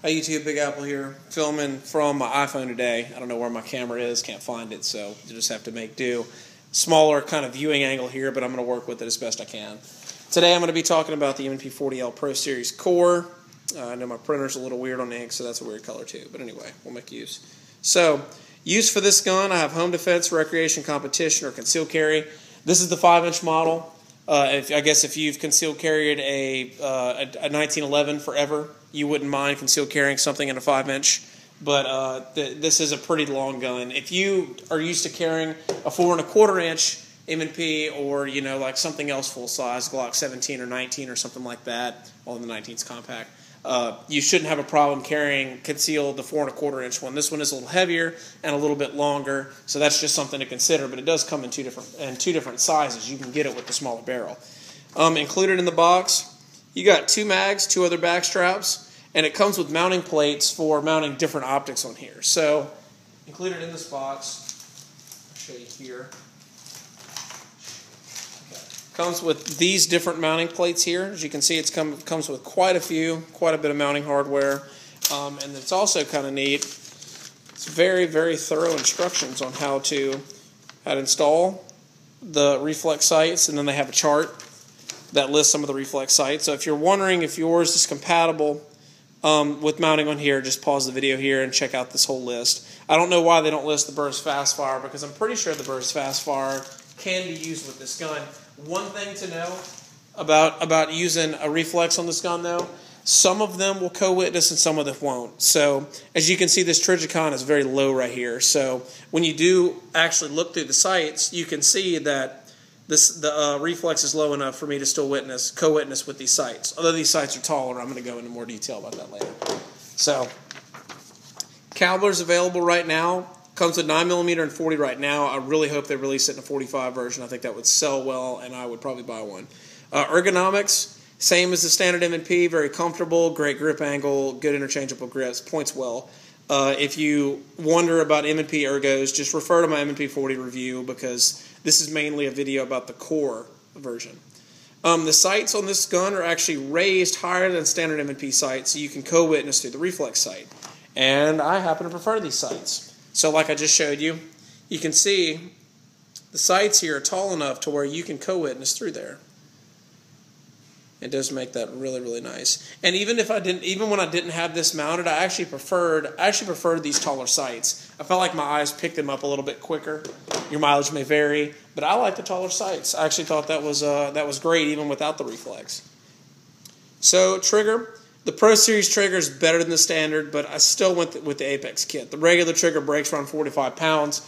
Hi YouTube, Big Apple here, filming from my iPhone today. I don't know where my camera is, can't find it, so you just have to make do. Smaller kind of viewing angle here, but I'm going to work with it as best I can. Today I'm going to be talking about the M&P40L Pro Series core. I know my printer's a little weird on ink, so that's a weird color too, but anyway, we'll make use. So, use for this gun, I have home defense, recreation, competition, or concealed carry. This is the 5-inch model. I guess if you've concealed carried a 1911 forever, you wouldn't mind concealed carrying something in a 5-inch. But this is a pretty long gun. If you are used to carrying a 4 1/4 inch M&P, or like something else full size, Glock 17 or 19 or something like that, well, the 19's compact, you shouldn't have a problem carrying concealed the 4 1/4 inch one. This one is a little heavier and a little bit longer, so that's just something to consider. But it does come in two different sizes. You can get it with the smaller barrel. Included in the box, you got 2 mags, 2 other back straps, and it comes with mounting plates for mounting different optics on here. So, included in this box, I'll show you here. Comes with these different mounting plates here. As you can see, it comes with quite a bit of mounting hardware. And it's also kind of neat. It's very, very thorough instructions on how to install the reflex sights, and then they have a chart that lists some of the reflex sights. So if you're wondering if yours is compatible with mounting on here, just pause the video here and check out this whole list. I don't know why they don't list the burst fast fire, because I'm pretty sure the burst fast fire can be used with this gun. One thing to know about using a reflex on this gun, though, some of them will co-witness and some of them won't. So as you can see, this Trijicon is very low right here. So when you do actually look through the sights, you can see that the reflex is low enough for me to still co-witness with these sights. Although these sights are taller, I'm going to go into more detail about that later. So caliber's available right now. Comes with 9mm and 40 right now. I really hope they release it in a 45 version. I think that would sell well, and I would probably buy one. Ergonomics, same as the standard M&P, very comfortable, great grip angle, good interchangeable grips, points well. If you wonder about M&P ergos, just refer to my M&P 40 review, because this is mainly a video about the core version. The sights on this gun are actually raised higher than standard M&P sights, so you can co-witness through the reflex sight. And I happen to prefer these sights. So like I just showed you, you can see the sights here are tall enough to where you can co-witness through there. It does make that really, really nice. And even when I didn't have this mounted, I actually preferred these taller sights. I felt like my eyes picked them up a little bit quicker. Your mileage may vary, but I like the taller sights. I actually thought that was great even without the reflex. So trigger. The Pro Series trigger is better than the standard, but I still went with the Apex kit. The regular trigger breaks around 45 pounds.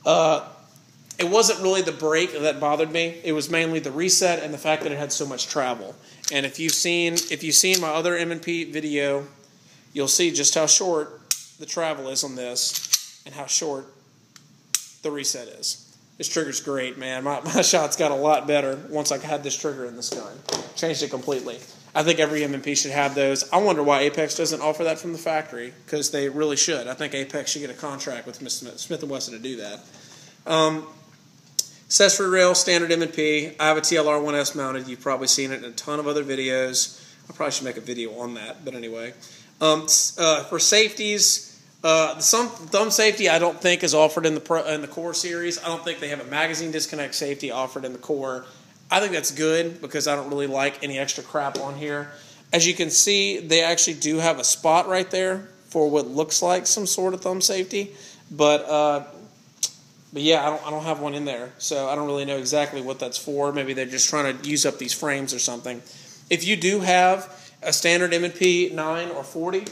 It wasn't really the break that bothered me. It was mainly the reset and the fact that it had so much travel. And if you've seen my other M&P video, you'll see just how short the travel is on this and how short the reset is. This trigger's great, man. My shots got a lot better once I had this trigger in this gun. Changed it completely. I think every M&P should have those. I wonder why Apex doesn't offer that from the factory, because they really should. I think Apex should get a contract with Smith & Wesson to do that. Accessory rail, standard M&P. I have a TLR-1S mounted. You've probably seen it in a ton of other videos. I probably should make a video on that, but anyway. For safeties, some thumb safety I don't think is offered in the core series. I don't think they have a magazine disconnect safety offered in the core. I think that's good, because I don't really like any extra crap on here. As you can see, they actually do have a spot right there for what looks like some sort of thumb safety, but yeah, I don't have one in there, so I don't really know exactly what that's for. Maybe they're just trying to use up these frames or something. If you do have a standard M&P 9 or 40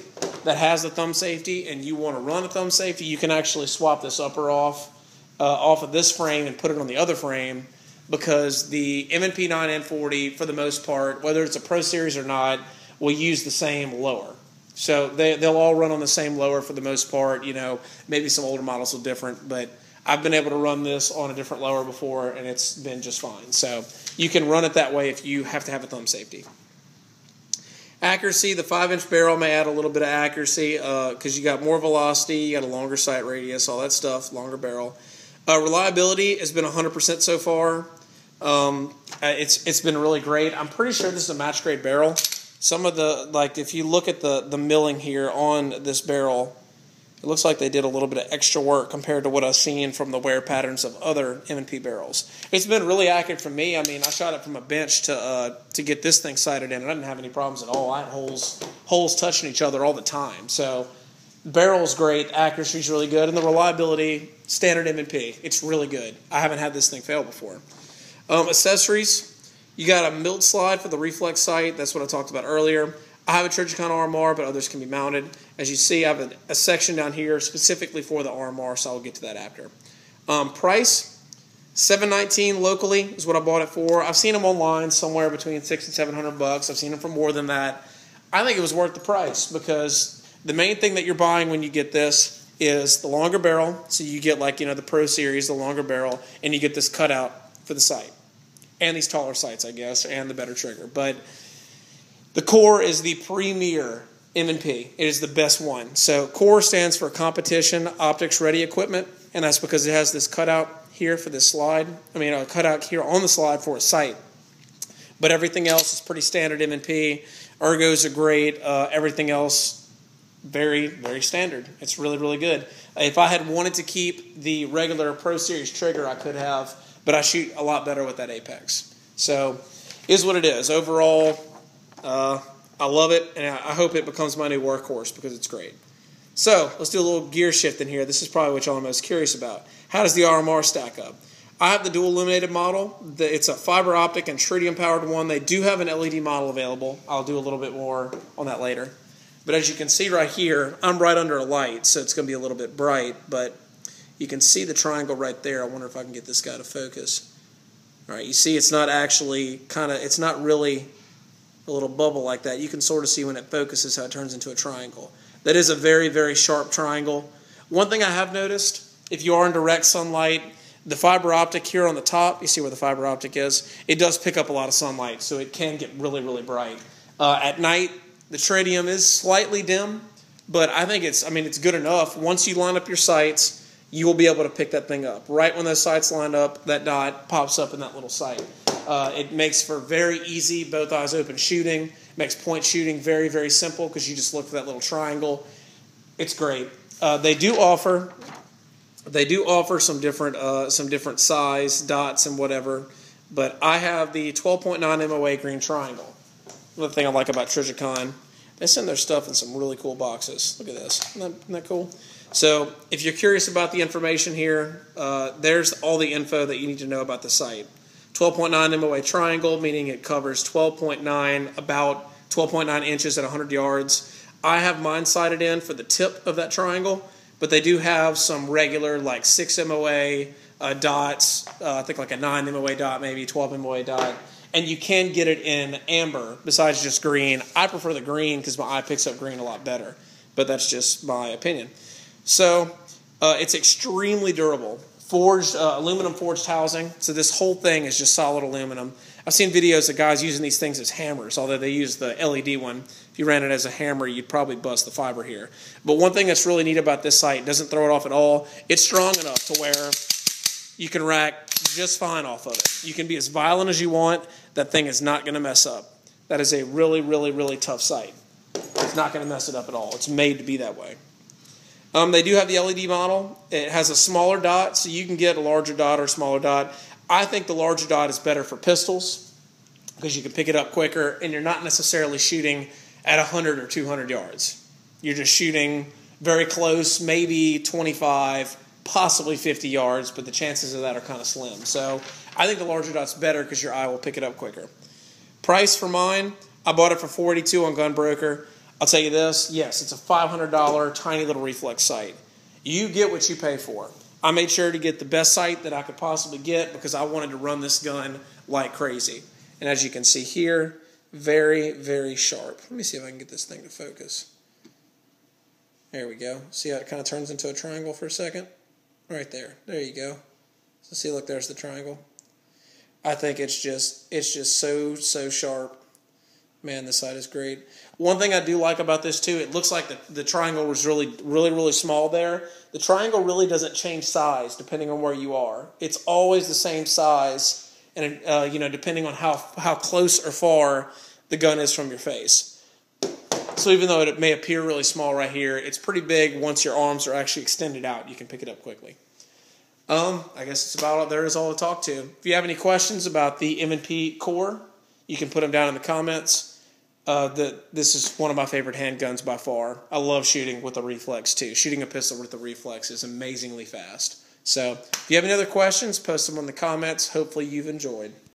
that has the thumb safety and you want to run a thumb safety, you can actually swap this upper off of this frame and put it on the other frame, because the M&P 9 and 40, for the most part, whether it's a Pro Series or not, will use the same lower. So they'll all run on the same lower for the most part. Maybe some older models are different, but I've been able to run this on a different lower before, and it's been just fine. So you can run it that way if you have to have a thumb safety. Accuracy, the 5-inch barrel may add a little bit of accuracy, because you got more velocity, you got a longer sight radius, all that stuff, longer barrel. Reliability has been 100% so far. It's been really great. I'm pretty sure this is a match grade barrel. Some of the, like if you look at the milling here on this barrel, it looks like they did a little bit of extra work compared to what I've seen from the wear patterns of other M&P barrels. It's been really accurate for me. I mean, I shot it from a bench to get this thing sighted in, and I didn't have any problems at all. I had holes touching each other all the time. So the barrel's great, accuracy's really good, and the reliability, standard M&P. It's really good. I haven't had this thing fail before. Accessories, you got a milt slide for the Reflex Sight. That's what I talked about earlier. I have a Trijicon RMR, but others can be mounted. As you see, I have a section down here specifically for the RMR, so I'll get to that after. Price, $719 locally is what I bought it for. I've seen them online somewhere between $600 and $700. I've seen them for more than that. I think it was worth the price because the main thing that you're buying when you get this is the longer barrel. So you get like, the Pro Series, the longer barrel, and you get this cutout for the sight. And these taller sights, I guess, and the better trigger. But the Core is the premier M&P. It is the best one. So Core stands for Competition Optics Ready Equipment, and that's because it has this cutout here for this slide. I mean, a cutout here on the slide for a sight. But everything else is pretty standard M&P. Ergos are great. Everything else, very, very standard. It's really, really good. If I had wanted to keep the regular Pro Series trigger, I could have, but I shoot a lot better with that Apex. So, is what it is. Overall, I love it, and I hope it becomes my new workhorse because it's great. So, let's do a little gear shift in here. This is probably what y'all are most curious about. How does the RMR stack up? I have the dual illuminated model. It's a fiber optic and tritium powered one. They do have an LED model available. I'll do a little bit more on that later. But as you can see right here, I'm right under a light, so it's going to be a little bit bright, but you can see the triangle right there. I wonder if I can get this guy to focus. All right, you see it's not actually it's not really a little bubble like that. You can sort of see when it focuses how it turns into a triangle. That is a very, very sharp triangle. One thing I have noticed, if you are in direct sunlight, the fiber optic here on the top, you see where the fiber optic is, it does pick up a lot of sunlight, so it can get really, really bright. At night, the tritium is slightly dim, but I think it's good enough. Once you line up your sights, you will be able to pick that thing up. Right when those sights line up, that dot pops up in that little sight. It makes for very easy, both eyes open shooting. Makes point shooting very, very simple because you just look for that little triangle. It's great. They do offer some different size dots and whatever, but I have the 12.9 MOA green triangle. Another thing I like about Trijicon, they send their stuff in some really cool boxes. Look at this. Isn't that cool? So if you're curious about the information here, there's all the info that you need to know about the sight. 12.9 MOA triangle, meaning it covers about 12.9 inches at 100 yards. I have mine sighted in for the tip of that triangle, but they do have some regular like 6 MOA dots, I think like a 9 MOA dot, maybe 12 MOA dot, and you can get it in amber besides just green. I prefer the green because my eye picks up green a lot better, but that's just my opinion. So it's extremely durable. Forged, aluminum forged housing, so this whole thing is just solid aluminum. I've seen videos of guys using these things as hammers, although they use the LED one. If you ran it as a hammer, you'd probably bust the fiber here. But one thing that's really neat about this sight, doesn't throw it off at all, it's strong enough to where you can rack just fine off of it. You can be as violent as you want, that thing is not going to mess up. That is a really, really, really tough sight. It's not going to mess it up at all. It's made to be that way. They do have the LED model. It has a smaller dot, so you can get a larger dot or a smaller dot. I think the larger dot is better for pistols because you can pick it up quicker, and you're not necessarily shooting at 100 or 200 yards. You're just shooting very close, maybe 25, possibly 50 yards, but the chances of that are kind of slim. So I think the larger dot's better because your eye will pick it up quicker. Price for mine, I bought it for $42 on Gunbroker. I'll tell you this, yes, it's a $500 tiny little reflex sight. You get what you pay for. I made sure to get the best sight that I could possibly get because I wanted to run this gun like crazy. And as you can see here, very, very sharp. Let me see if I can get this thing to focus. There we go. See how it kind of turns into a triangle for a second? Right there. There you go. So see, look, there's the triangle. I think it's just so sharp. Man, this sight is great. One thing I do like about this too, it looks like the triangle was really small there. The triangle really doesn't change size depending on where you are. It's always the same size, and depending on how close or far the gun is from your face. So even though it may appear really small right here, it's pretty big once your arms are actually extended out. You can pick it up quickly. I guess it's about all there is all to talk to. If you have any questions about the M&P core, you can put them down in the comments. This is one of my favorite handguns by far. I love shooting with a reflex too. Shooting a pistol with a reflex is amazingly fast. So if you have any other questions, post them in the comments. Hopefully you've enjoyed.